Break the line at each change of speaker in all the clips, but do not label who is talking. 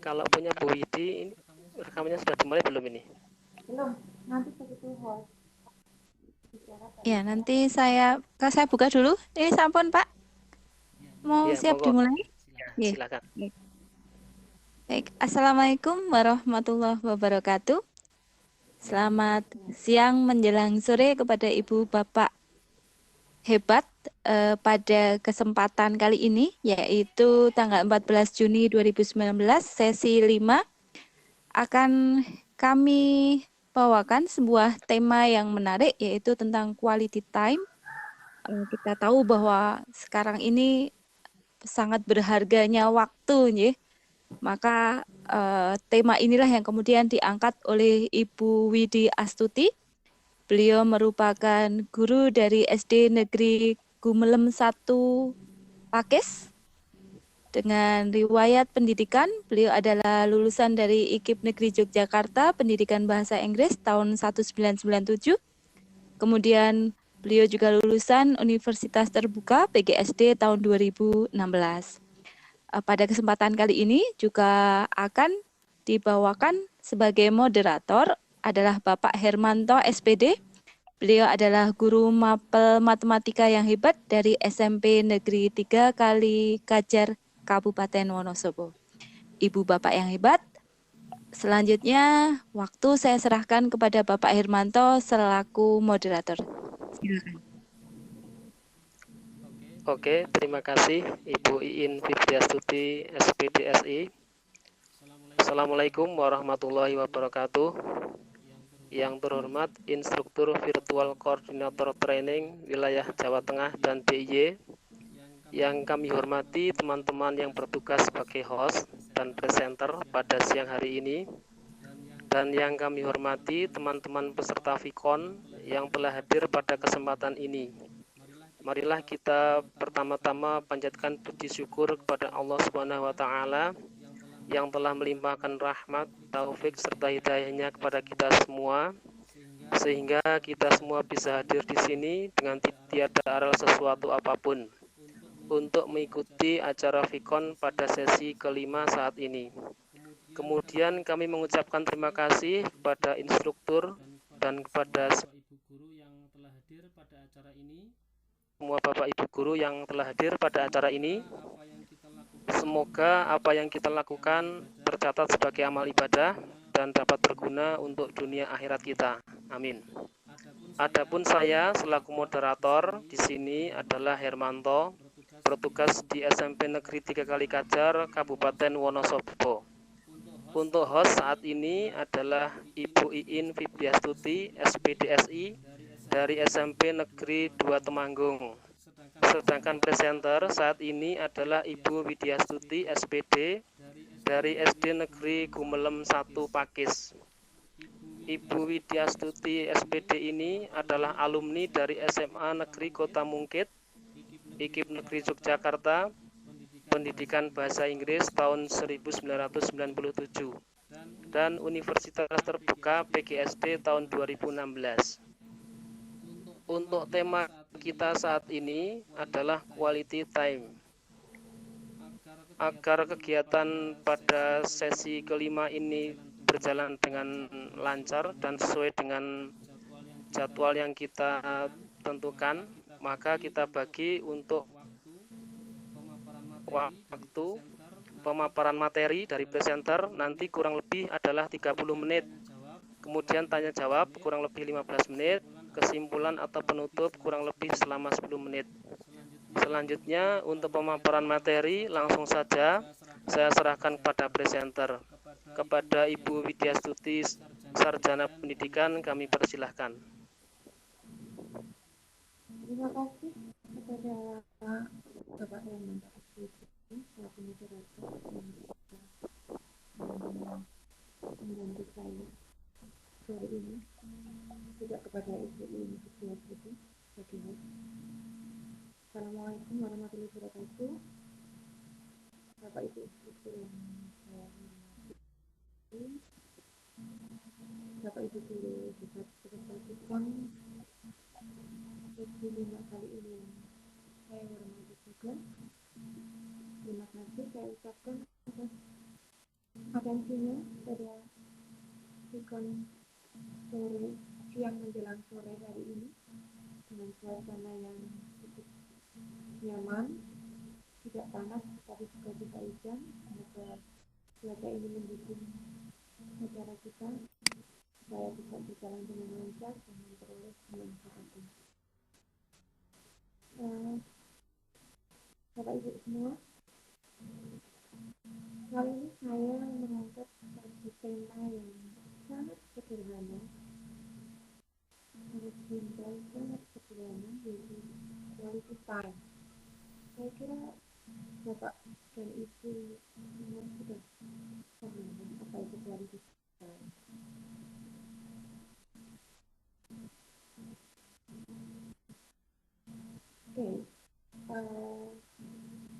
Kalau punya Bu Widi, ini rekamannya sudah dimulai belum ini?
Belum, nanti begitu host bicara baru
Ya,
saya
nanti saya buka dulu. Ini sampun, Pak. Mau
Ya,
siap
monggo.
dimulai?
Ya,
Ya.
silakan.
Baik. Assalamualaikum warahmatullahi wabarakatuh. Selamat siang menjelang sore kepada Ibu Bapak hebat pada kesempatan kali ini, yaitu tanggal 14 Juni 2019, sesi 5, akan kami bawakan sebuah tema yang menarik, yaitu tentang quality time. Kita tahu bahwa sekarang ini sangat berharganya waktu, ya. Maka tema inilah yang kemudian diangkat oleh Ibu Widi Astuti. Beliau merupakan guru dari SD Negeri Gumelem 1 Pakis. Dengan riwayat pendidikan, beliau adalah lulusan dari IKIP Negeri Yogyakarta, Pendidikan Bahasa Inggris tahun 1997. Kemudian beliau juga lulusan Universitas Terbuka PGSD tahun 2016. Pada kesempatan kali ini juga akan dibawakan sebagai moderator adalah Bapak Hermanto SPD. Beliau adalah guru mapel matematika yang hebat dari SMP Negeri 3 Kali Kajar, Kabupaten Wonosobo. Ibu Bapak yang hebat, selanjutnya waktu saya serahkan kepada Bapak Hermanto selaku moderator. Silakan.
Oke, terima kasih Ibu Iin Widyastuti SPDSI. Assalamualaikum warahmatullahi wabarakatuh. Yang terhormat Instruktur Virtual Koordinator Training Wilayah Jawa Tengah dan DIY, yang kami hormati teman-teman yang bertugas sebagai host dan presenter pada siang hari ini, dan yang kami hormati teman-teman peserta Vicon yang telah hadir pada kesempatan ini. Marilah kita pertama-tama panjatkan puji syukur kepada Allah Subhanahu wa taala yang telah melimpahkan rahmat, taufik serta hidayahnya kepada kita semua, sehingga kita semua bisa hadir di sini dengan tiada aral sesuatu apapun untuk mengikuti acara Vicon pada sesi kelima saat ini. Kemudian kami mengucapkan terima kasih kepada instruktur dan kepada semua Bapak Ibu guru yang telah hadir pada acara ini. Semoga apa yang kita lakukan tercatat sebagai amal ibadah dan dapat berguna untuk dunia akhirat kita. Amin. Adapun saya selaku moderator di sini adalah Hermanto, bertugas di SMP Negeri 3 Kali Kajar, Kabupaten Wonosobo. Untuk host saat ini adalah Ibu Iin Widyastuti SPDSI dari SMP Negeri 2 Temanggung. Sedangkan presenter saat ini adalah Ibu Widyastuti SPD dari SD Negeri Gumelem 1 Pakis. Ibu Widyastuti SPD ini adalah alumni dari SMA Negeri Kota Mungkit, IKIP Negeri Yogyakarta, Pendidikan Bahasa Inggris tahun 1997, dan Universitas Terbuka PGSD tahun 2016. Untuk tema kita saat ini adalah quality time. Agar kegiatan pada sesi kelima ini berjalan dengan lancar dan sesuai dengan jadwal yang kita tentukan, maka kita bagi untuk waktu pemaparan materi dari presenter nanti kurang lebih adalah 30 menit. Kemudian tanya jawab kurang lebih 15 menit, kesimpulan atau penutup kurang lebih selama 10 menit. Selanjutnya untuk pemaparan materi langsung saja saya serahkan kepada presenter. Kepada Ibu Widyastuti Sarjana Pendidikan kami persilahkan.
terima kasih kepada Bapak Hermanto SPD selaku moderator yang membantu saya hari ini, juga kepada Ibu Iin Widyastuti sebagai host. Assalamualaikum warahmatullahi wabarakatuh. Bapak Ibu instruktur yang saya hormati, Bapak Ibu guru hebat peserta Vicon sesi 5 kali ini yang saya hormati juga. Terima kasih saya ucapkan atas Atensinya pada ikon sore, siang menjelang sore hari ini dengan suasana yang cukup nyaman, tidak panas tapi juga tidak hujan. Semoga cuaca ini mendukung acara kita supaya bisa berjalan dengan lancar dan memperoleh kemanfaatan. Bapak Ibu semua, kali ini saya mengangkat satu tema yang sangat sederhana, sangat simpel, sangat sederhana, yaitu quality time. Saya kira Bapak dan Ibu semua sudah paham apa itu quality time. Oke,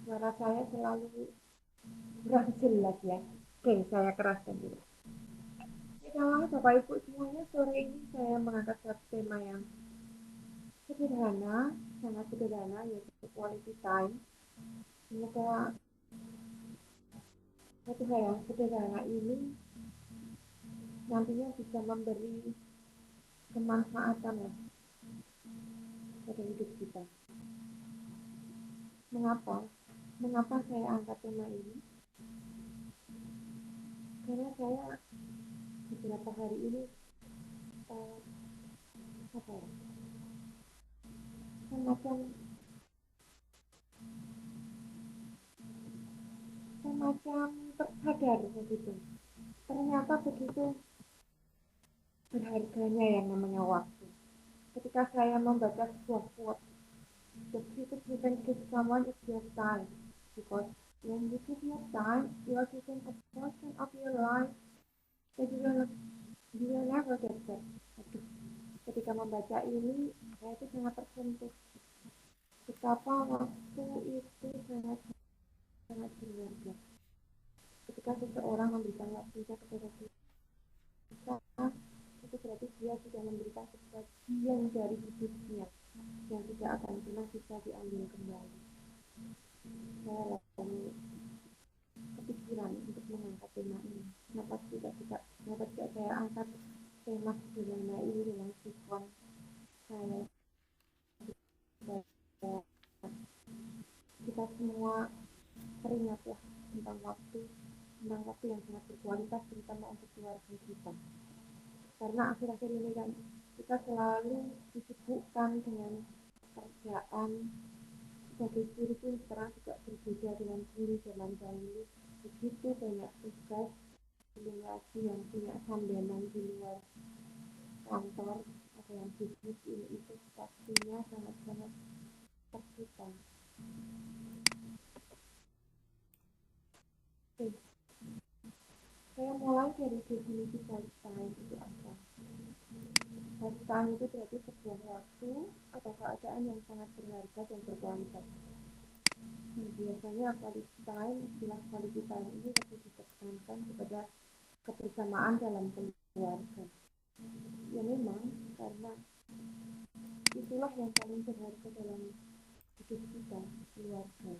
suara saya selalu kurang jelas ya. Oke, saya keraskan dulu. Kalau Bapak Ibu semuanya, sore ini saya mengangkat satu tema yang sederhana, sangat sederhana, yaitu quality time. Semoga satu hal yang sederhana ini nantinya bisa memberi kemanfaatan pada hidup kita. Mengapa? Mengapa saya angkat tema ini? Karena saya beberapa hari ini semacam tersadar begitu. Ternyata begitu berharganya yang namanya waktu. Ketika saya membaca sebuah quote, the greatest you can give someone is your time, because when you give your time, you are giving a portion of your life that you will never get back. Ketika membaca ini, saya itu sangat tersentuh betapa waktu itu sangat berharga. Ketika seseorang memberikan waktunya kepada kita, itu berarti dia sudah memberikan sebagian dari hidupnya yang tidak akan pernah bisa diambil kembali. Saya lalu kepikiran untuk mengangkat tema ini. Kenapa tidak saya angkat tema sederhana ini dalam sikon saya? Kita semua teringatlah tentang waktu yang sangat berkualitas, terutama untuk keluarga kita. Karena akhir-akhir ini kan kita selalu disibukkan dengan pekerjaan. Sebagai guru pun sekarang juga berbeda dengan guru zaman dahulu. Begitu banyak tugas, belum lagi yang punya sambenan di luar kantor, ada yang bisnis ini itu, waktunya sangat-sangat tersita. Saya mulai dari definisi quality time itu apa. Quality time itu berarti sebuah waktu atau keadaan yang sangat berharga dan berkualitas. Biasanya istilah quality time ini lebih ditekankan kepada kebersamaan dalam keluarga. Ya memang, karena itulah yang paling berharga dalam hidup kita, keluarga.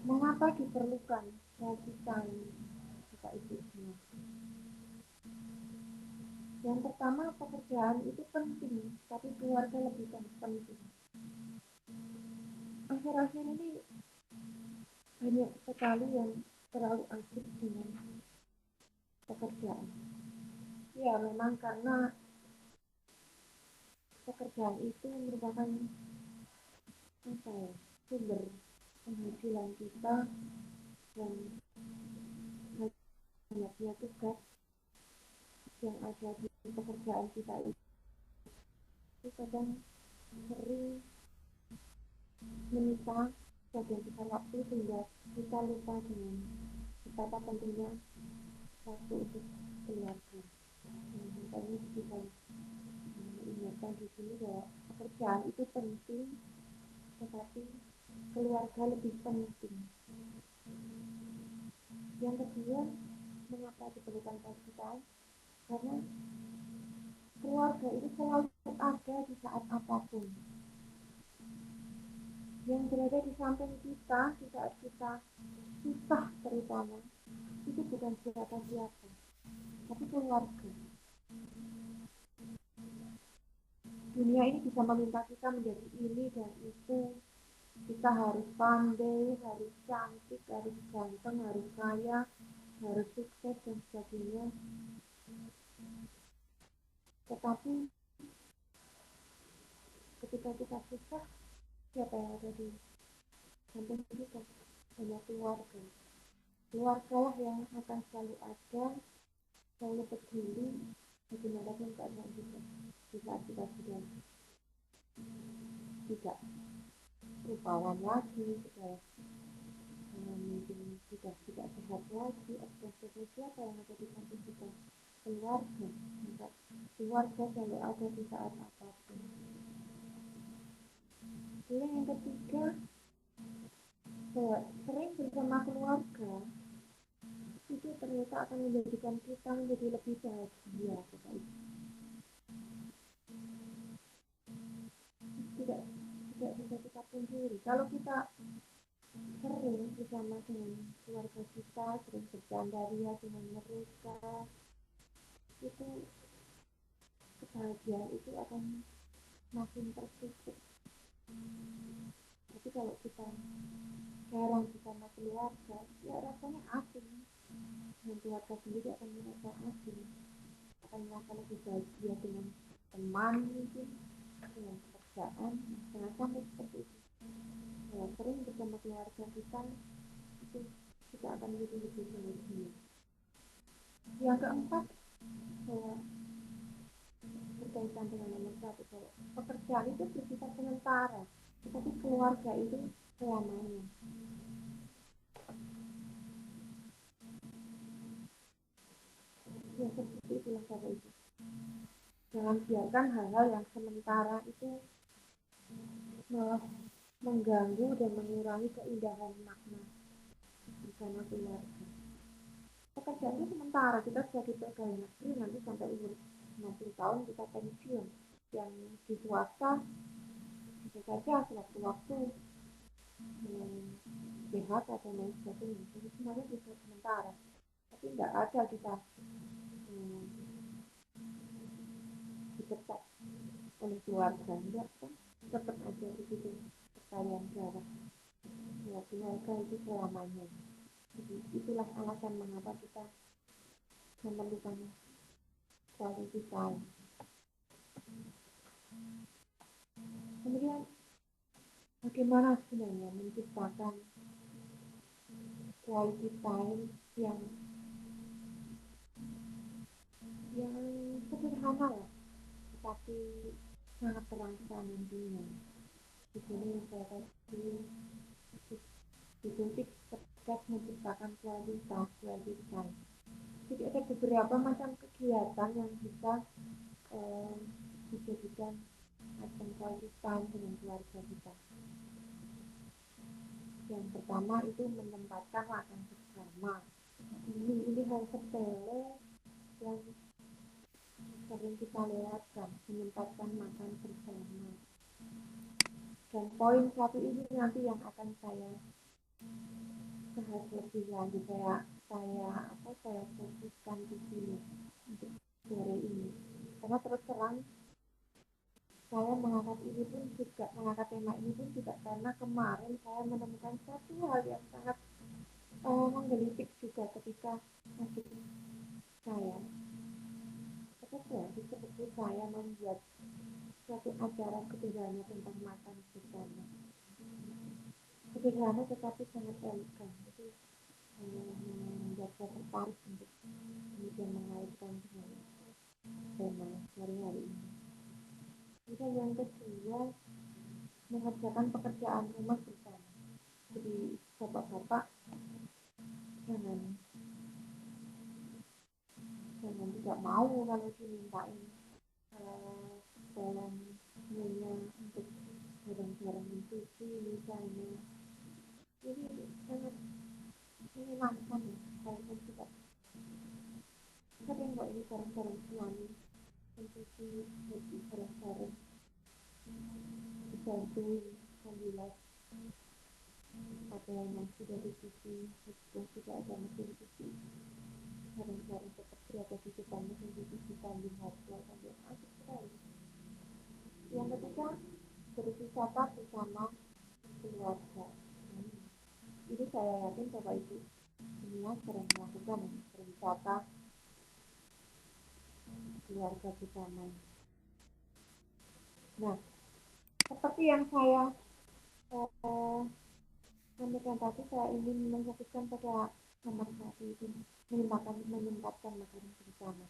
Mengapa diperlukan quality time, Bapak Ibu semua? Yang pertama, pekerjaan itu penting, tapi keluarga lebih penting. Akhir-akhir ini banyak sekali yang terlalu asik dengan pekerjaan. Ya, memang karena pekerjaan itu merupakan sumber penghasilan kita dan banyaknya tugas yang ada di pekerjaan kita itu kadang sering menyita sebagian besar waktu sehingga kita lupa dengan betapa pentingnya waktu untuk keluarga. Makanya kita ingatkan di sini bahwa pekerjaan itu penting, tetapi keluarga lebih penting. Yang kedua, mengapa diperlukan quality time? Karena keluarga itu selalu ada di saat apapun. yang berada di samping kita di saat kita susah terutama itu bukan siapa-siapa, tapi keluarga. Dunia ini bisa meminta kita menjadi ini dan itu. Kita harus pandai, harus cantik, harus ganteng, harus kaya, harus sukses dan sebagainya. Tetapi ketika kita susah, siapa yang ada di samping kita? Hanya keluarga. Keluarga lah yang akan selalu ada, selalu peduli bagaimanapun keadaan kita. Di saat kita sudah tidak rupawan lagi, sudah mungkin sudah tidak sehat lagi, atau siapa yang ada di samping kita? Keluarga. Maka keluarga selalu ada di saat apapun. Lalu yang ketiga, sering bersama keluarga itu ternyata akan menjadikan kita menjadi lebih bahagia. Tidak bisa kita pungkiri. Kalau kita sering bersama dengan keluarga kita, sering bercanda ria dengan mereka, itu kebahagiaan itu akan makin tertutup. Tapi kalau kita jarang bersama keluarga, ya rasanya asing. Dan keluarga sendiri akan merasa asing, akan merasa lebih bahagia dengan teman mungkin, dengan pekerjaan, jangan sampai seperti itu. Kalau sering bersama keluarga kita, itu kita akan menjadi lebih bahagia. Yang keempat, berkaitan dengan nomor satu, kalau pekerjaan itu bersifat sementara, tetapi keluarga itu selamanya. Ya seperti itulah Bapak Ibu. Jangan biarkan hal-hal yang sementara itu mengganggu dan mengurangi keindahan makna bersama keluarga. Pekerjaan itu sementara, kita sebagai pegawai negeri nanti sampai umur 60 tahun kita pensiun. Yang di swasta bisa saja sewaktu-waktu PHK atau lain sebagainya, itu semuanya bisa sementara. Tapi tidak ada kita dipecat oleh keluarga, enggak kan? Tetap aja begitu perkalian darah. Ya, keluarga itu selamanya. Jadi itulah alasan mengapa kita memerlukan quality time. Kemudian bagaimana sebenarnya menciptakan quality time yang sederhana lah, tetapi sangat terasa nantinya. Di sini saya kasih tips terkait menciptakan quality time. Jadi ada beberapa macam kegiatan yang bisa dijadikan macam quality time dengan keluarga kita. Yang pertama itu menempatkan makan bersama. Ini hal sepele yang sering kita lewatkan, menempatkan makan bersama. Dan poin satu ini nanti yang akan saya bahas lebih lanjut, saya fokuskan di sini untuk sore ini. Karena terus terang saya mengangkat tema ini pun juga karena kemarin saya menemukan satu hal yang sangat menggelitik juga ketika masih saya seperti saya membuat suatu acara sederhana tentang makan bersama. Sederhana tetapi sangat elegan. Itu membuat saya tertarik untuk kemudian mengaitkan dengan tema hari ini. Kemudian yang kedua, mengerjakan pekerjaan rumah bersama. Jadi bapak-bapak jangan tidak mau kalau dimintain tolong nyonya untuk barang-barang mencuci misalnya. Ini sangat menyenangkan ya, walaupun tidak sering kok ini barang-barang suami mencuci barang-barang dibantuin membilas pakaian yang sudah dicuci meskipun sudah ada mesin cuci, barang-barang tetap berada di depan mesin cuci sambil ngobrol sambil asik sekali. Yang ketiga, berwisata bersama keluarga. Ini saya yakin Bapak Ibu semua sering melakukan berwisata keluarga bersama. Nah, seperti yang saya sampaikan tadi, saya ingin memfokuskan pada nomor satu itu menyempatkan makanan bersama.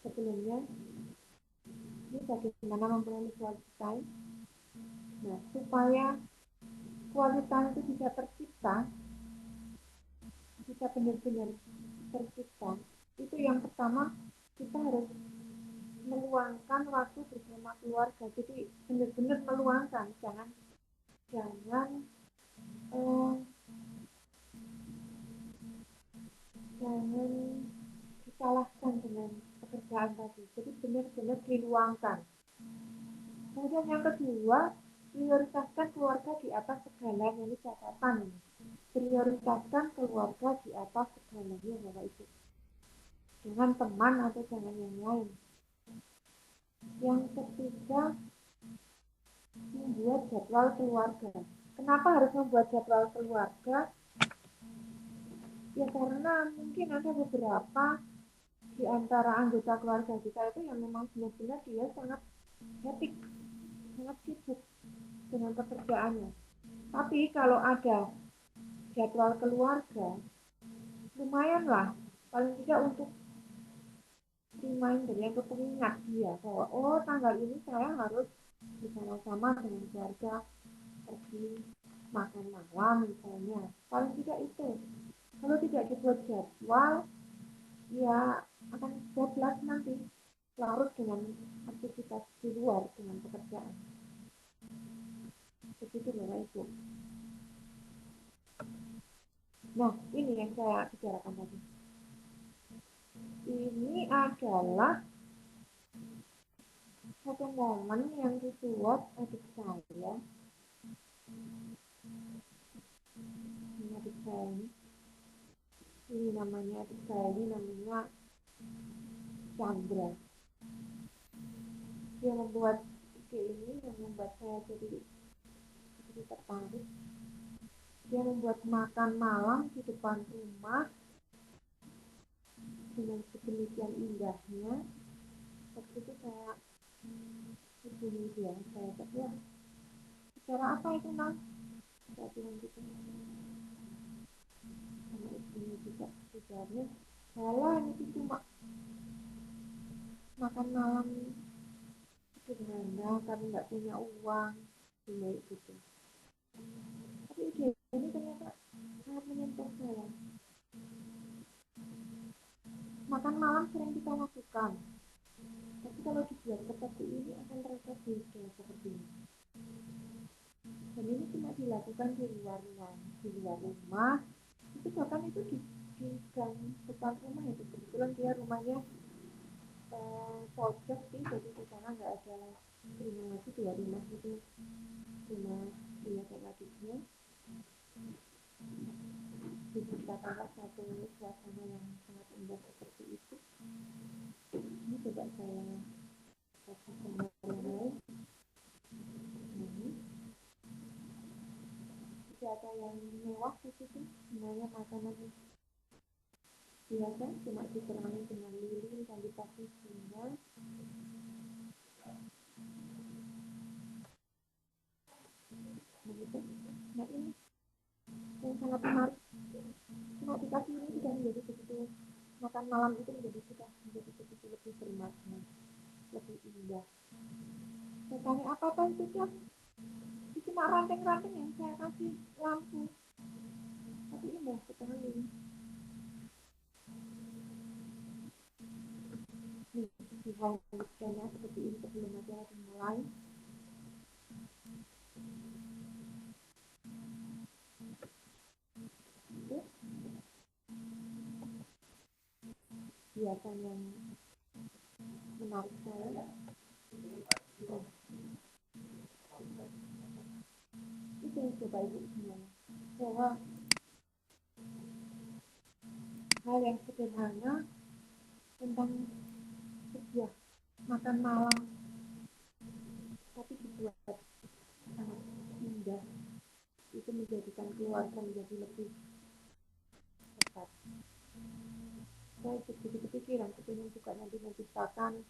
Sebelumnya, ini bagaimana memperoleh quality time. Nah, supaya quality time itu bisa tercipta, bisa benar-benar tercipta, itu yang pertama kita harus meluangkan waktu bersama keluarga. Jadi benar-benar meluangkan, jangan disalahkan dengan pekerjaan tadi. Jadi benar-benar diluangkan. Kemudian yang kedua, prioritaskan keluarga di atas segalanya. Ini catatan. Prioritaskan keluarga di atas segalanya, Bapak Ibu. Jangan teman atau jangan yang lain. Yang ketiga, membuat jadwal keluarga. Kenapa harus membuat jadwal keluarga? Ya karena mungkin ada beberapa di antara anggota keluarga kita itu yang memang benar-benar dia sangat hektik, sangat sibuk dengan pekerjaannya. Tapi kalau ada jadwal keluarga, lumayanlah paling tidak untuk reminder, untuk pengingat dia bahwa oh tanggal ini saya harus bersama-sama dengan keluarga pergi makan malam misalnya. Paling tidak itu. Kalau tidak dibuat jadwal, ya akan bablas nanti, larut dengan aktivitas di luar dengan pekerjaan. Begitu Bapak Ibu. Nah, ini yang saya bicarakan tadi. Ini adalah satu momen yang dibuat adik saya. Adik saya ini namanya adik saya ini namanya Chandra. Dia membuat ide ini yang membuat saya jadi tertarik. Dia membuat makan malam di depan rumah dengan sedemikian indahnya. Waktu itu saya hubungi dia, saya kata, bicara apa itu Nang? Saya bilang gitu. Sama ibunya juga jawabnya, salah ini cuma makan malam sederhana karena nggak punya uang, cuma gitu. Tapi ide ini ternyata sangat menyentuh saya. Makan malam sering kita lakukan, tapi kalau dibuat seperti ini akan terasa beda seperti ini. Dan ini cuma dilakukan di luar rumah. Itu bahkan itu di gang depan rumah itu kebetulan dia rumahnya pojok sih, jadi di sana nggak ada rumah lagi, dua rumah itu rumah dia dan adiknya. Diciptakanlah satu suasana yang sangat indah seperti itu. Ini coba saya kasih gambar yang lain. Tidak ada yang mewah di situ, semuanya makanan biasa, cuma diterangi dengan lilin dan dikasih bunga. Begitu. Nah ini yang sangat menarik, cuma dikasih ini sudah menjadi begitu, makan malam itu sudah menjadi begitu lebih bermakna, lebih indah. Saya tanya apa itu Cak? Itu cuma ranting-ranting yang saya kasih lampu, tapi indah sekali. Nih, dihaluskannya seperti ini sebelum acara dimulai. Hiasan yang menarik saya. Bapak Ibu semuanya, bahwa hal yang sederhana tentang sebuah makan malam tapi dibuat sangat indah itu menjadikan keluarga menjadi lebih dekat. Saya jadi kepikiran, kepingin juga nanti menciptakan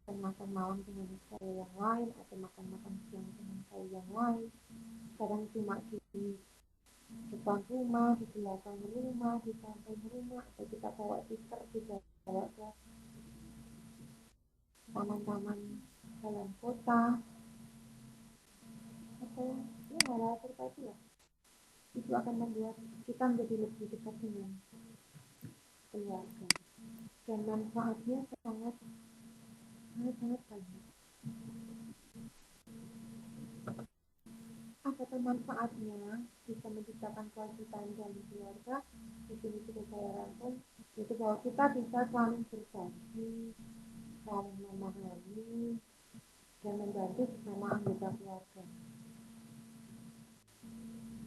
makan malam dengan saya yang lain atau makan siang dengan saya yang lain. Kadang cuma di depan rumah, di belakang rumah, di samping rumah, atau kita bawa tikar, kita bawa ke taman-taman dalam kota, atau ya hal-hal seperti itu lah. Itu akan membuat kita menjadi lebih dekat dengan keluarga, dan manfaatnya sangat banyak. Apa manfaatnya bisa menciptakan quality time dalam keluarga? Di sini sudah saya rangkum, yaitu bahwa kita bisa saling berbagi, saling memahami, dan membantu sesama anggota keluarga.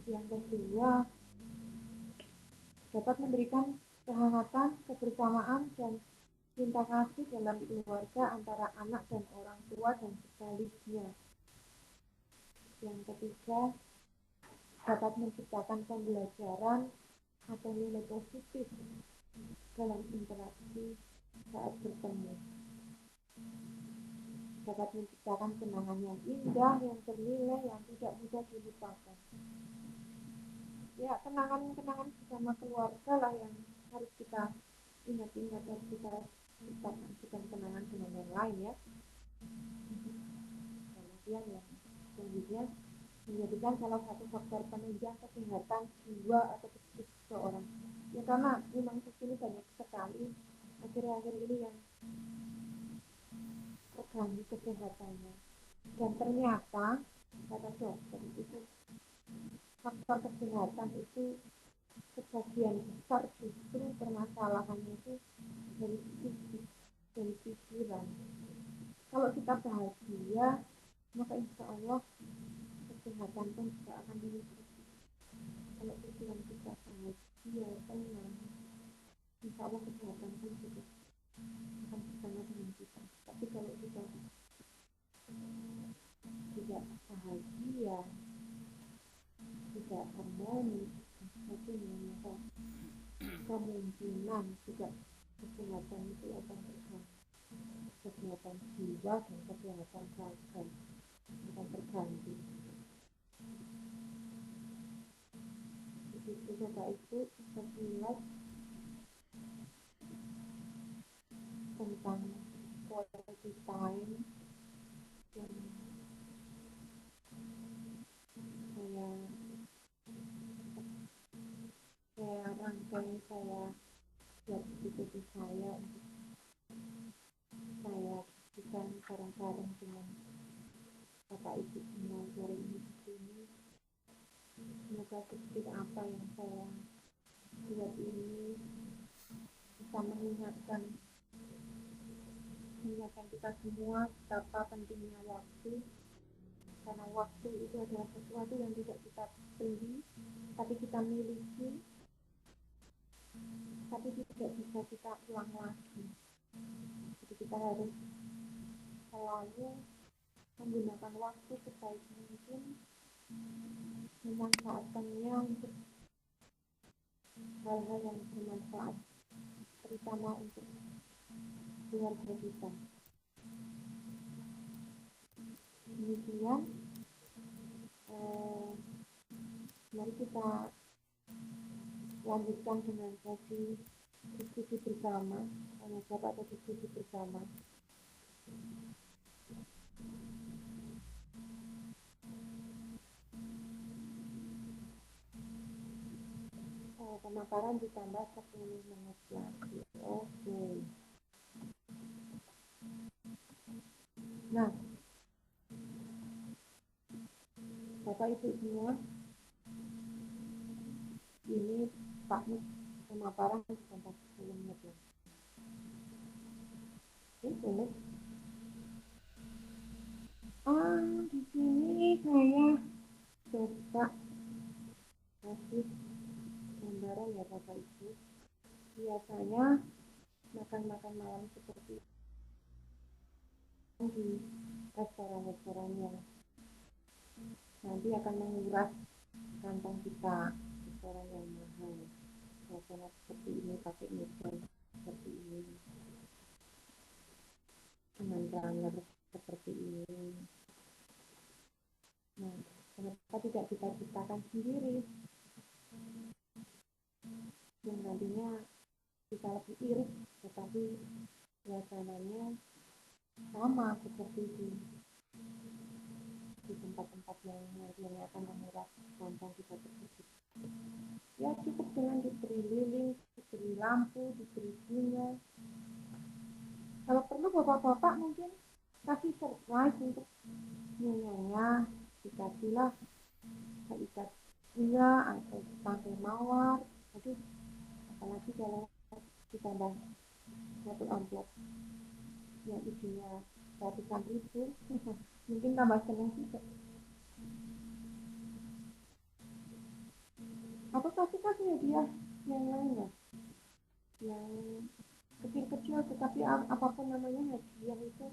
Yang kedua, dapat memberikan kehangatan, kebersamaan, dan cinta kasih dalam keluarga antara anak dan orang tua dan sebaliknya. Yang ketiga, dapat menciptakan pembelajaran atau nilai positif dalam interaksi saat bertemu. Dapat menciptakan kenangan yang indah, yang bernilai, yang tidak mudah dilupakan. Ya, kenangan-kenangan bersama keluarga lah yang harus kita ingat-ingat, harus kita ciptakan, bukan kenangan-kenangan yang lain ya. Kemudian yang selanjutnya, menjadikan salah satu faktor penunjang kesehatan jiwa atau psikis seseorang. Ya, karena memang ini banyak sekali akhir-akhir ini yang terganggu kesehatannya, dan ternyata kata dokter itu faktor kesehatan itu sebagian besar justru permasalahannya itu dari psikis, dari pikiran. Kalau kita bahagia, maka insya Allah kesehatan pun juga akan mengikuti. Kalau pikiran kita bahagia, tenang, insya Allah kesehatan pun juga akan bersama dengan kita. Tapi kalau kita tidak bahagia, tidak harmonis, dan sebagainya, maka kemungkinan juga kesehatan itu akan terganggu. Kesehatan jiwa dan kesehatan raga akan terganggu. Begitu Bapak Ibu sekilas tentang quality time yang saya rangkai, saya buat buku saya untuk saya diskusikan bareng-bareng dengan Bapak Ibu semua sore ini di sini. Semoga sedikit apa yang saya buat ini bisa mengingatkan kita semua betapa pentingnya waktu, karena waktu itu adalah sesuatu yang tidak kita beli, tapi kita miliki, tapi tidak bisa kita ulang lagi. Jadi kita harus selalu menggunakan waktu sebaik mungkin, memanfaatkannya untuk hal-hal yang bermanfaat, terutama untuk keluarga kita. Demikian, mari kita lanjutkan dengan sesi diskusi bersama, atau diskusi bersama. Pemaparan ditambah 10 menit lagi. Oke. Nah, Bapak Ibu semua, ini Pak Mus pemaparan ditambah 10 menit lagi. Ini boleh. Di sini saya coba itu biasanya makan malam seperti di restoran-restoran yang nanti akan menguras kantong kita, restoran yang mahal, suasana seperti ini, pakai meja seperti ini, dengan runner seperti ini. Nah, kenapa tidak kita ciptakan sendiri yang nantinya bisa lebih irit, tetapi suasananya sama seperti di tempat-tempat yang nantinya akan menguras kantong kita tersebut. Ya cukup dengan diberi lilin, diberi lampu, diberi bunga. Kalau perlu bapak-bapak mungkin kasih surprise untuk nyonya, dikasihlah ikat bunga atau tangkai mawar. Aduh, apalagi kalau ditambah satu amplop yang isinya ratusan ribu, mungkin tambah seneng juga. Atau kasih hadiah yang lainnya, yang kecil-kecil, tetapi apapun namanya hadiah itu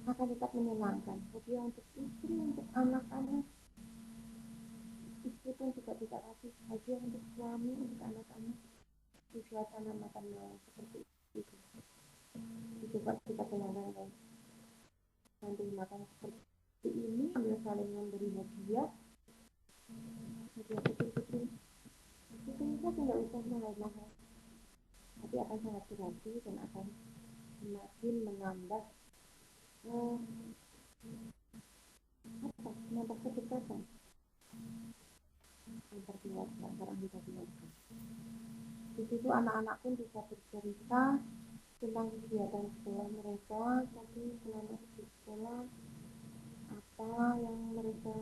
akan tetap menyenangkan. Hadiah untuk istri, untuk anak-anak, istri pun juga tidak kasih hadiah untuk suami, untuk anak-anak di suasana makan malam seperti itu. Coba kita bayangkan guys, nanti makan seperti ini sambil saling memberi hadiah kecil-kecil. Itu tidak usah mahal-mahal, tapi akan sangat berarti dan akan semakin menambah menambah kedekatan antar keluarga, antara anggota keluarga. Di situ anak-anak pun bisa bercerita tentang kegiatan sekolah mereka, tapi selama di sekolah apa yang mereka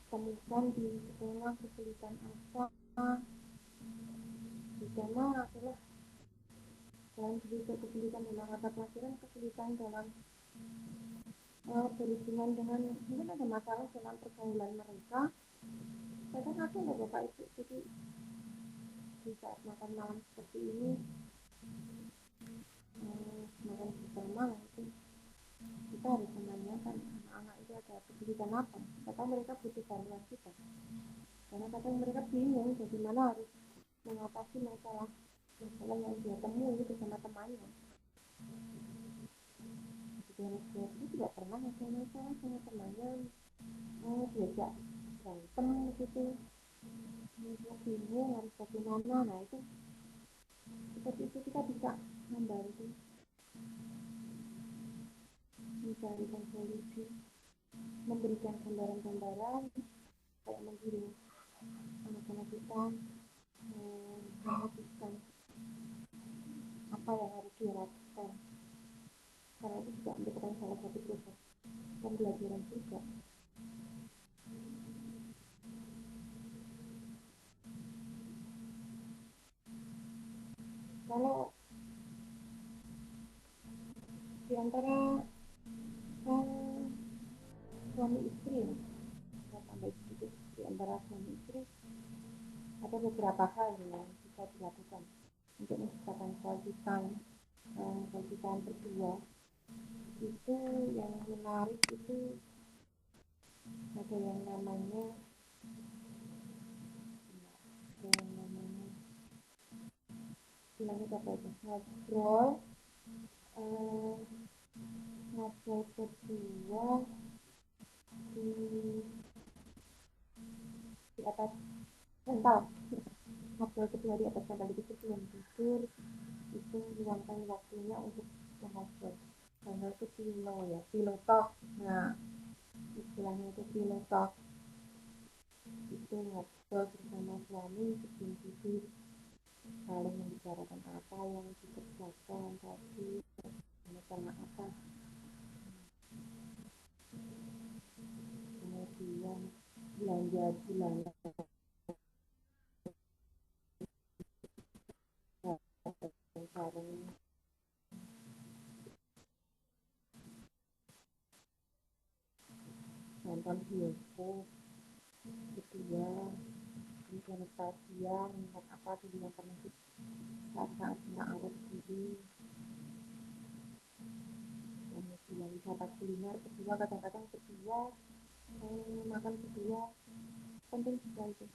temukan di sekolah, kesulitan apa di sana adalah selain kesulitan dalam mata pelajaran, kesulitan dalam berhubungan dengan mungkin ada masalah dalam pergaulan mereka. Kadang ada loh bapak ibu, jadi di saat makan malam seperti ini makan bersama itu kita harus menanyakan anak-anak itu ada kesulitan apa, kata mereka butuh bantuan kita, karena kadang mereka bingung bagaimana harus mengatasi masalah yang dia temui bersama temannya. Dia tidak pernah ada masalah sama temannya, diajak berantem gitu, dia bingung harus bagaimana. Nah itu seperti itu kita bisa membantu mencarikan solusi, memberikan gambaran-gambaran kayak menggiring anak-anak kita memutuskan apa yang harus dilakukan, karena itu juga merupakan salah satu proses pembelajaran juga. Kalau di antara suami istri, saya tambah sedikit, di antara suami istri ada beberapa hal yang bisa dilakukan untuk menciptakan quality time berdua. Itu yang menarik itu ada yang namanya bilangnya apa itu, ngobrol berdua di atas bantal, ngobrol berdua di atas bantal itu sebelum tidur, itu luangkan waktunya untuk mengobrol. Bantal itu pillow talk. Nah istilahnya itu pillow talk, itu ngobrol bersama suami sebelum tidur, saling membicarakan apa yang dikerjakan tadi, sama apa, kemudian belanja bulanan bareng, nonton bioskop berdua, kemudian nostalgia mengingat apa dulu yang pernah saat-saat awal dulu, kemudian wisata kuliner kedua, kadang-kadang kedua makan kedua penting juga itu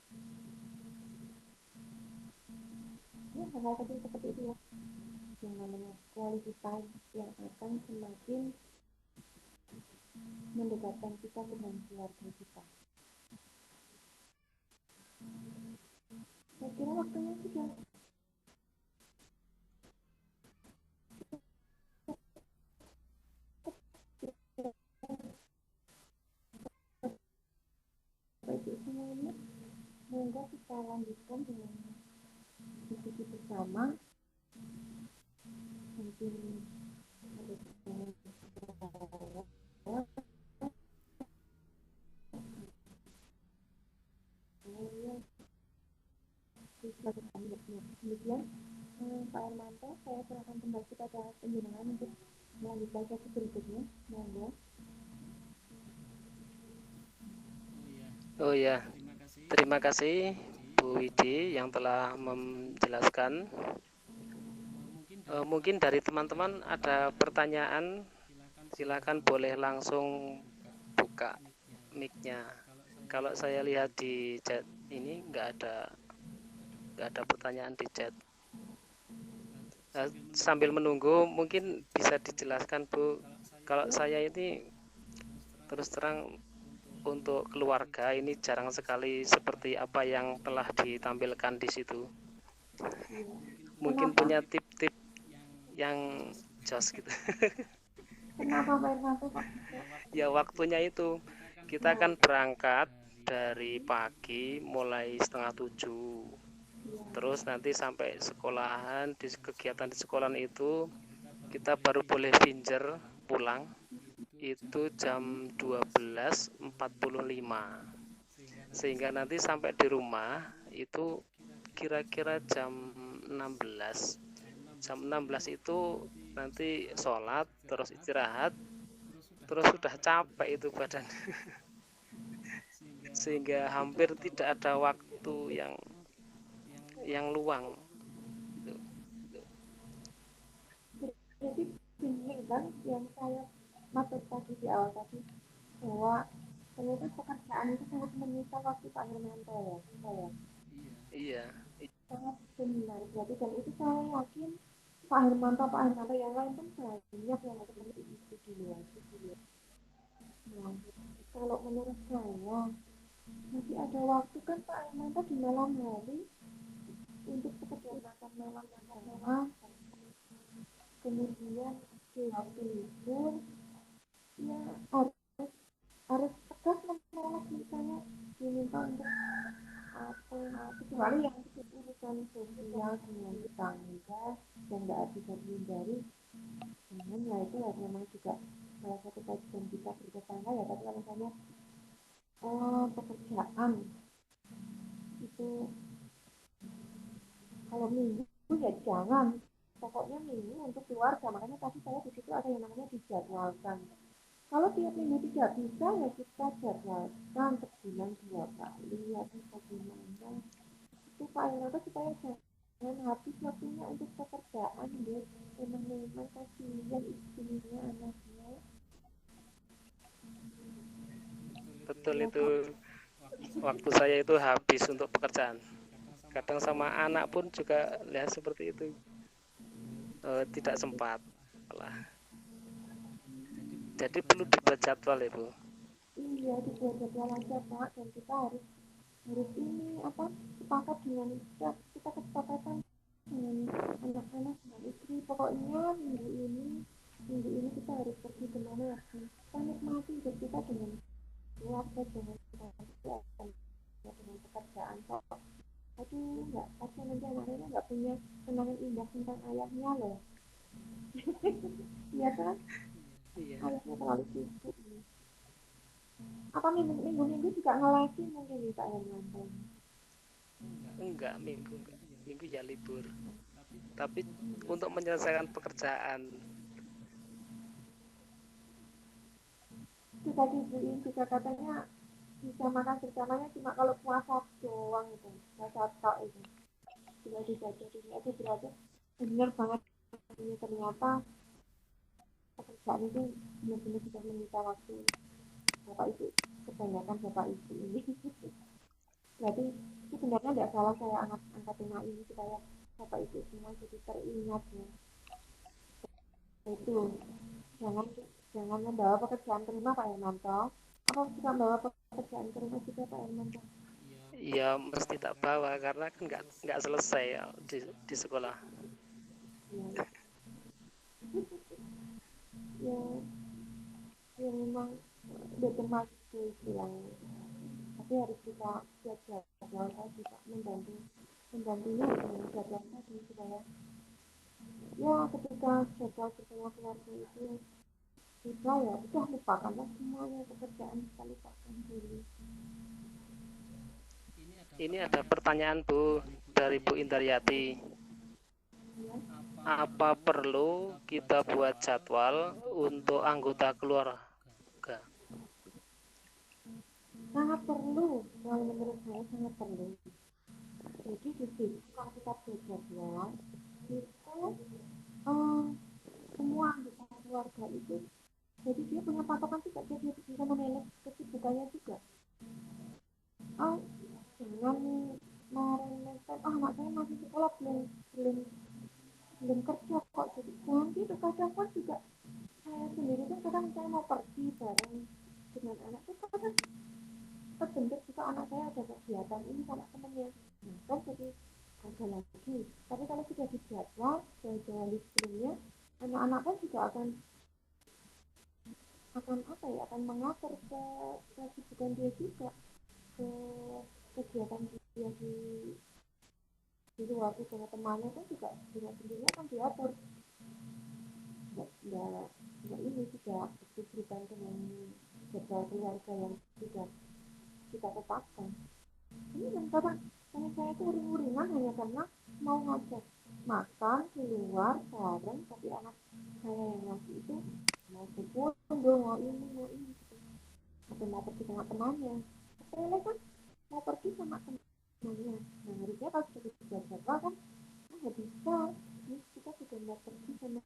ya, hal-hal kecil seperti itu ya yang namanya quality time yang akan semakin mendekatkan kita dengan keluarga kita. Saya kira waktunya sudah baik semuanya. Semoga kita lanjutkan dengan diskusi bersama. Mungkin ada demikian Pak Hermanto, saya serahkan kembali kepada penjenengan untuk melanjutkan sesi berikutnya. Monggo.
Oh ya, terima kasih Bu Widi yang telah menjelaskan. Mungkin dari teman-teman ada pertanyaan, silakan boleh langsung buka mic-nya. Kalau saya lihat di chat ini nggak ada pertanyaan di chat. Sambil menunggu mungkin bisa dijelaskan Bu, kalau saya ini terus terang untuk keluarga ini jarang sekali seperti apa yang telah ditampilkan di situ. Mungkin punya tip-tip yang jos gitu.
Kenapa Pak Hermanto, Pak?
Ya waktunya itu kita kan berangkat dari pagi mulai 6:30, terus nanti sampai sekolahan, di kegiatan di sekolahan itu kita baru boleh pinjer pulang itu jam 12.45, sehingga nanti sampai di rumah itu kira-kira jam 16. Jam 16 itu nanti sholat, terus istirahat, terus sudah capek itu badan. Sehingga hampir tidak ada waktu yang luang.
Jadi ini kan yang saya maksud tadi di awal tadi bahwa ternyata pekerjaan itu sangat menyita waktu Pak Hermanto ya, saya
Iya,
sangat benar berarti, dan itu saya yakin Pak Hermanto yang lain pun banyak yang seperti itu di luar. Nah, kalau menurut saya masih ada waktu kan Pak Hermanto di malam hari untuk pekerjaan makan malam yang sama, kemudian di waktu libur ya harus tegas menolak misalnya diminta untuk apa, kecuali yang urusan sosial dengan tetangga yang nggak bisa dihindari, namun ya itu ya memang juga salah satu kewajiban kita bertetangga ya. Tapi kalau misalnya pekerjaan itu kalau minggu ya jangan, pokoknya minggu untuk keluarga. Makanya tadi saya di situ ada yang namanya dijadwalkan. Kalau tiap minggu tidak bisa ya kita jadwalkan sebulan 2 kali atau bagaimana itu Pak Hermanto, supaya jangan habis waktunya untuk pekerjaan deh. Memang kasihan istrinya, anaknya
betul
ya
itu.
kan.
Waktu saya itu habis untuk pekerjaan. Kadang sama anak pun juga ya seperti itu. Tidak sempat lah. Jadi perlu dibuat jadwal ya Bu.
Iya, dibuat jadwal aja Pak, dan kita harus ini apa, sepakat dengan kita kesepakatan dengan anak-anak, dengan istri, pokoknya minggu ini kita harus pergi kemana, kita nikmati hidup kita dengan keluarga, jangan dengan pekerjaan kok. Aduh, nggak, kasihan nanti anak-anaknya nggak punya kenangan indah tentang ayahnya loh. Iya kan,
Iya.
ayahnya terlalu sibuk. Apa minggu juga ngelesin mungkin nih Pak Hermanto?
Enggak, minggu ya libur. Tapi untuk menyelesaikan pekerjaan.
Itu tadi Bu In juga katanya bisa makan bersamanya cuma kalau puasa doang itu, puasa tok itu. Bila dibaca ini itu berarti benar banget ini ternyata pekerjaan itu benar-benar sudah menyita waktu bapak ibu, kebanyakan bapak ibu ini. Berarti sebenarnya tidak salah saya angkat tema ini supaya bapak ibu semua jadi teringat ya. Itu jangan jangan membawa pekerjaan ke rumah Pak Hermanto. Apa suka membawa pekerjaan ke rumah juga Pak Hermanto?
Ya mesti tak bawa karena kan nggak selesai ya di sekolah.
Ya, ya, ya memang berteman itu istilahnya. Tapi harus kita buat jadwal tadi Pak, membantunya dengan jadwal tadi supaya ya ketika jadwal bersama keluarga itu tiba ya udah lupakanlah semuanya pekerjaan, kita lupakan dulu.
Ini ada pertanyaan Bu dari Bu Indaryati.
Ya.
Apa perlu kita buat jadwal untuk anggota keluarga?
Sangat perlu, kalau menurut saya sangat perlu. Jadi di situ kalau kita buat jadwal itu semua anggota keluarga itu jadi dia punya patokan juga, dia bisa memanage kesibukannya juga. Oh, jangan meremehkan, oh anak saya masih sekolah belum belum kerja kok, jadi jangan gitu. Kadang pun juga saya sendiri kan kadang saya mau pergi bareng dengan anak itu kadang terbentur juga anak saya ada kegiatan ini sama temennya, nah kan jadi ada lagi. Tapi kalau sudah dijadwal jadwal sebelumnya, anak-anak kan juga akan apa ya, akan mengatur ke kesibukan dia juga, ke kegiatan dia di luar dengan temannya kan juga dengan sendirinya akan diatur. Nggak ini tidak berkaitan dengan jadwal keluarga yang sudah kita tetapkan. Ini kan kadang saya itu uring-uringan hanya karena mau ngajak makan di luar bareng, tapi anak saya yang laki itu mau berkunjung, mau ini gitu. Atau mau pergi sama temannya, sepele kan, mau pergi sama temannya. Nah harusnya kalau sudah dijadwal kan nggak bisa, ini kita sudah mau pergi sama.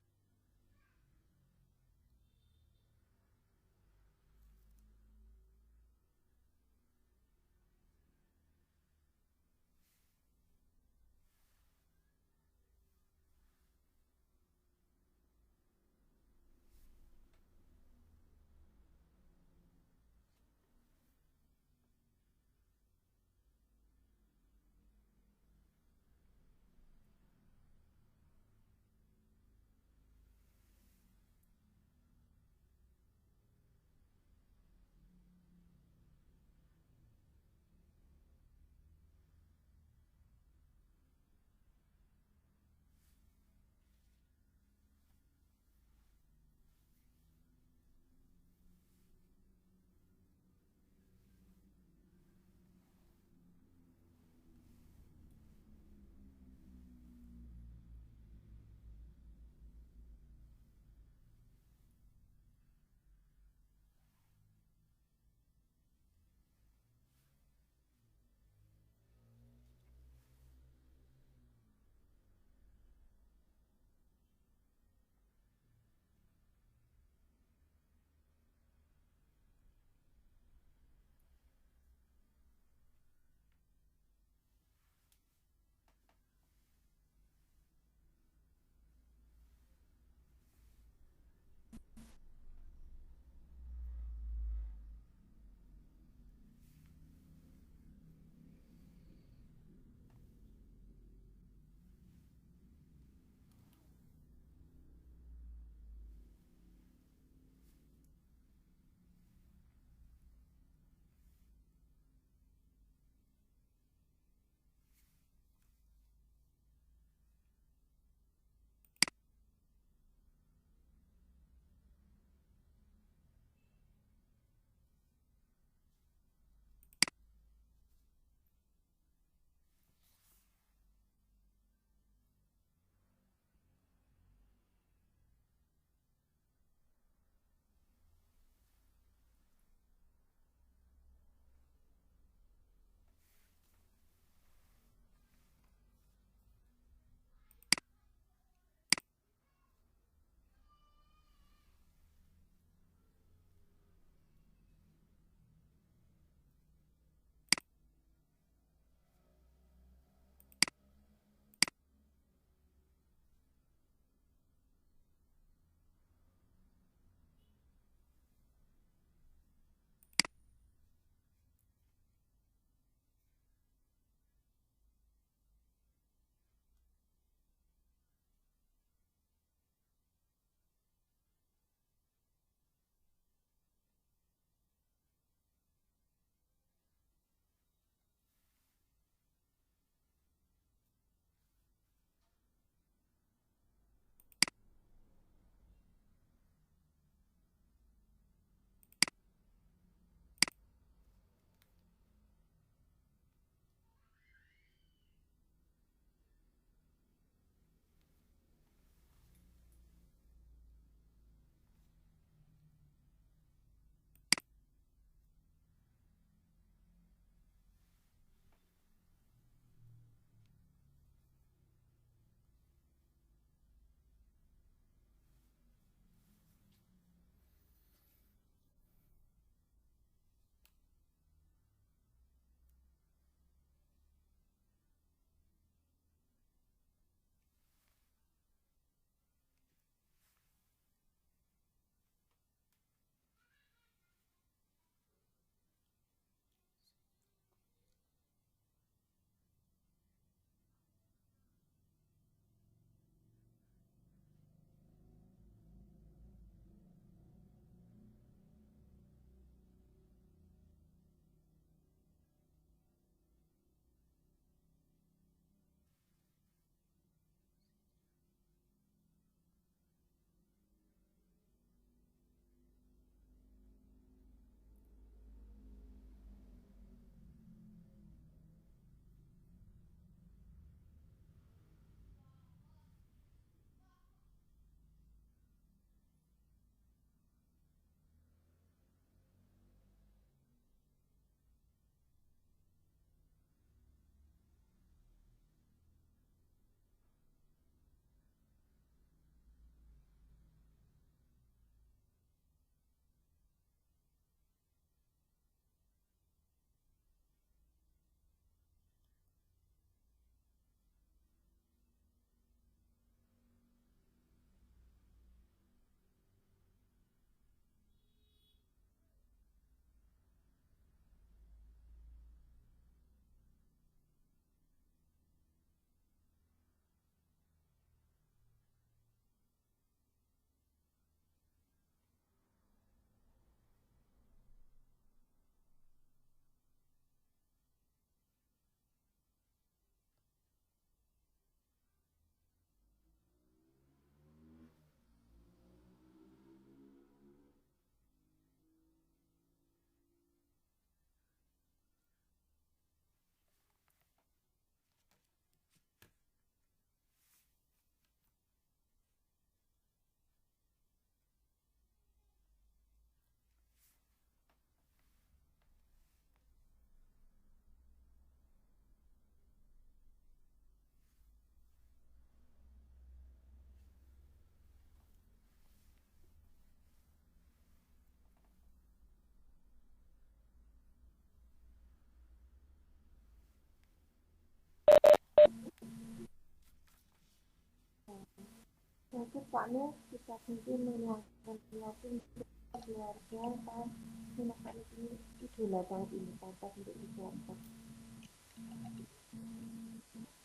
Mungkin Pak Nur kita mungkin meluangkan waktu untuk keluarga pas Pak Nur ini idola banget ini pantas untuk disiapkan.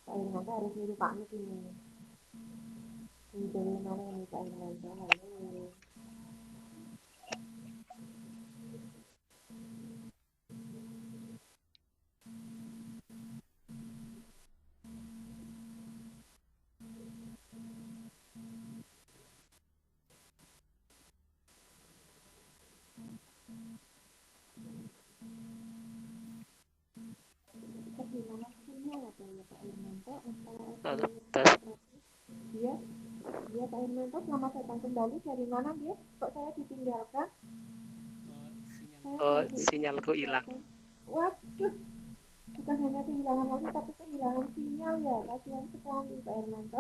Pak Irmanda harus niru Pak Nur ini. Ini dari mana ini Pak Irmanda? Halo. Gimana sinyal apa ya Pak Irmanda?
Halo, tes.
Iya, iya Pak Irmanda, selamat datang kembali. Dari mana dia? Kok saya ditinggalkan?
Oh, sinyalku hilang.
Waduh, bukan hanya kehilangan waktu tapi kehilangan sinyal ya. Kasihan sekali Pak Irmanda.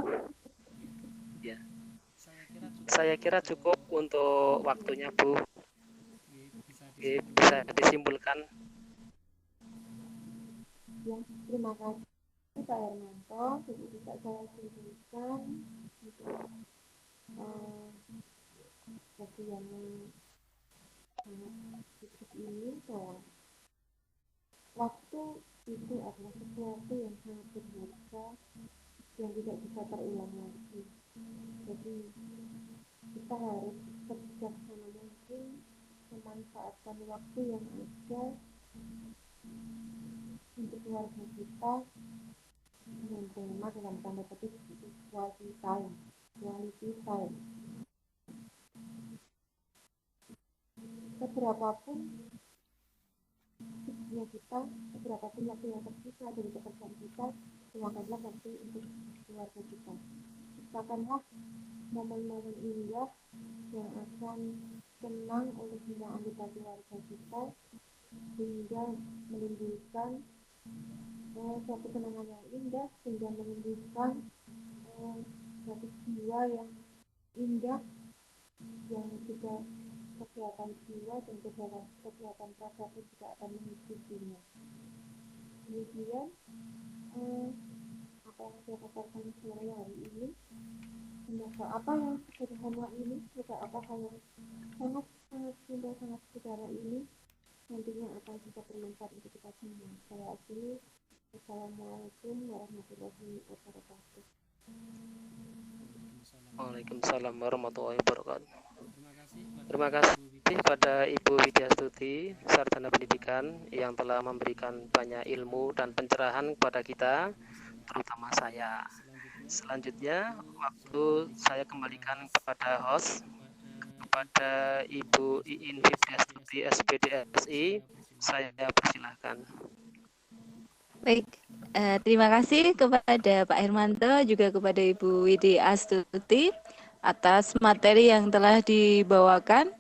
Ya. Saya kira cukup untuk waktunya, Bu. Oke, bisa disimpulkan.
Ya, terima kasih Pak Irmanto. Jadi bisa saya simpulkan untuk sesi yang sangat cukup ini bahwa waktu itu adalah sesuatu yang sangat berharga yang tidak bisa terulang lagi. Jadi kita harus sebijaksana mungkin memanfaatkan waktu yang ada untuk keluarga kita dengan tema dalam tanda petik quality time. Seberapapun sibuknya kita, seberapapun waktu yang tersisa dari pekerjaan kita, luangkanlah waktu untuk keluarga kita. Ciptakanlah momen-momen indah yang akan senang oleh semua anggota keluarga kita hingga menimbulkan suatu kenangan yang indah, sehingga menimbulkan suatu jiwa yang indah yang juga kesehatan jiwa dan kesehatan raga pun juga akan mengikutinya. Kemudian apa yang saya katakan sore hari ini, semoga apa yang sederhana ini, semoga apa yang sangat indah, sangat sederhana ini nantinya akan bisa bermanfaat untuk kita semua. Saya akhiri. Assalamualaikum warahmatullahi wabarakatuh.
Waalaikumsalam warahmatullahi wabarakatuh. Terima kasih pada Ibu Widyastuti, Sarjana Pendidikan, yang telah memberikan banyak ilmu dan pencerahan kepada kita, terutama saya. Selanjutnya, waktu saya kembalikan kepada host, kepada Ibu Iin Widyastuti, SPDSI. Saya persilahkan.
Baik, terima kasih kepada Pak Hermanto, juga kepada Ibu Widyastuti atas materi yang telah dibawakan,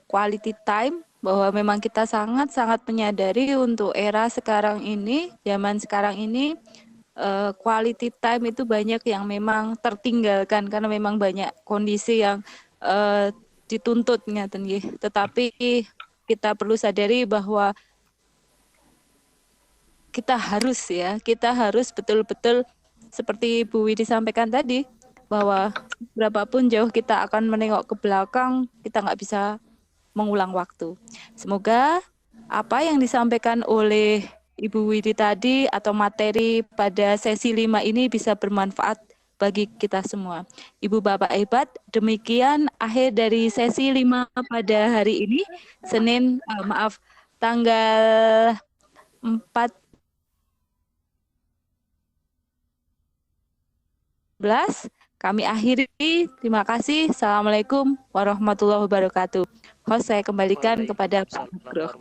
quality time, bahwa memang kita sangat-sangat menyadari untuk era sekarang ini, zaman sekarang ini, quality time itu banyak yang memang tertinggalkan karena memang banyak kondisi yang dituntut ngaten nggih. Tetapi kita perlu sadari bahwa kita harus betul-betul seperti Bu Widi sampaikan tadi, bahwa berapapun jauh kita akan menengok ke belakang, kita nggak bisa mengulang waktu. Semoga apa yang disampaikan oleh Ibu Widi tadi atau materi pada sesi 5 ini bisa bermanfaat bagi kita semua. Ibu Bapak hebat, demikian akhir dari sesi 5 pada hari ini, Senin, tanggal 4 kami akhiri. Terima kasih. Assalamualaikum warahmatullahi wabarakatuh. Host saya kembalikan kepada Pak Nugroho.